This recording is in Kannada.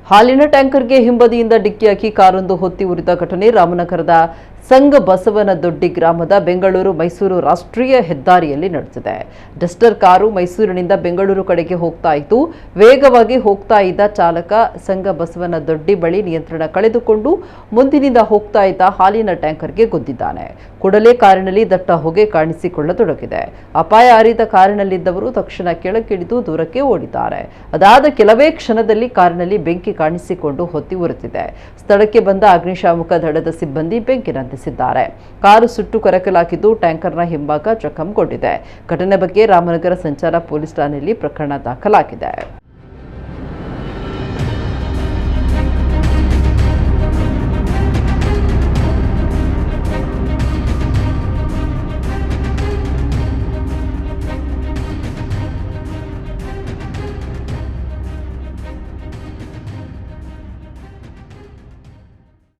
ಹಾಲಿನ ಟ್ಯಾಂಕರ್ಗೆ ಹಿಂಬದಿಯಿಂದ ಡಿಕ್ಕಿಯಾಗಿ ಕಾರೊಂದು ಹೊತ್ತಿ ಉರಿದ ಘಟನೆ ರಾಮನಗರದ ಸಂಘ ಬಸವನದೊಡ್ಡಿ ಗ್ರಾಮದ ಬೆಂಗಳೂರು ಮೈಸೂರು ರಾಷ್ಟ್ರೀಯ ಹೆದ್ದಾರಿಯಲ್ಲಿ ನಡೆದಿದೆ. ಡಸ್ಟರ್ ಕಾರು ಮೈಸೂರಿನಿಂದ ಬೆಂಗಳೂರು ಕಡೆಗೆ ಹೋಗ್ತಾ ಇತ್ತು. ವೇಗವಾಗಿ ಹೋಗ್ತಾ ಇದ್ದ ಚಾಲಕ ಸಂಘ ಬಸವನದೊಡ್ಡಿ ಬಳಿ ನಿಯಂತ್ರಣ ಕಳೆದುಕೊಂಡು ಮುಂದಿನಿಂದ ಹೋಗ್ತಾ ಇದ್ದ ಹಾಲಿನ ಟ್ಯಾಂಕರ್ಗೆ ಗುದ್ದಿದ್ದಾನೆ. ಕೂಡಲೇ ಕಾರಿನಲ್ಲಿ ದಟ್ಟ ಹೊಗೆ ಕಾಣಿಸಿಕೊಳ್ಳತೊಡಗಿದೆ. ಅಪಾಯ ಅರಿತ ಕಾರಿನಲ್ಲಿದ್ದವರು ತಕ್ಷಣ ಕೆಳಗಿಳಿದು ದೂರಕ್ಕೆ ಓಡಿದ್ದಾರೆ. ಅದಾದ ಕೆಲವೇ ಕ್ಷಣದಲ್ಲಿ ಕಾರಿನಲ್ಲಿ ಬೆಂಕಿ ಕಾಣಿಸಿಕೊಂಡು ಹೊತ್ತಿ ಉರಿದಿದೆ. ಸ್ಥಳಕ್ಕೆ ಬಂದ ಅಗ್ನಿಶಾಮಕ ದಳದ ಸಿಬ್ಬಂದಿ ಬೆಂಕಿ ನಂದಿಸಿದ್ದಾರೆ. ಕಾರು ಸುಟ್ಟು ಕರಕಲಾಗಿದ್ದು ಟ್ಯಾಂಕರ್ನ ಹಿಂಭಾಗ ಜಖಂಗೊಂಡಿದೆ. ಘಟನೆ ಬಗ್ಗೆ ರಾಮನಗರ ಸಂಚಾರ ಪೊಲೀಸ್ ಠಾಣೆಯಲ್ಲಿ ಪ್ರಕರಣ ದಾಖಲಾಗಿದೆ.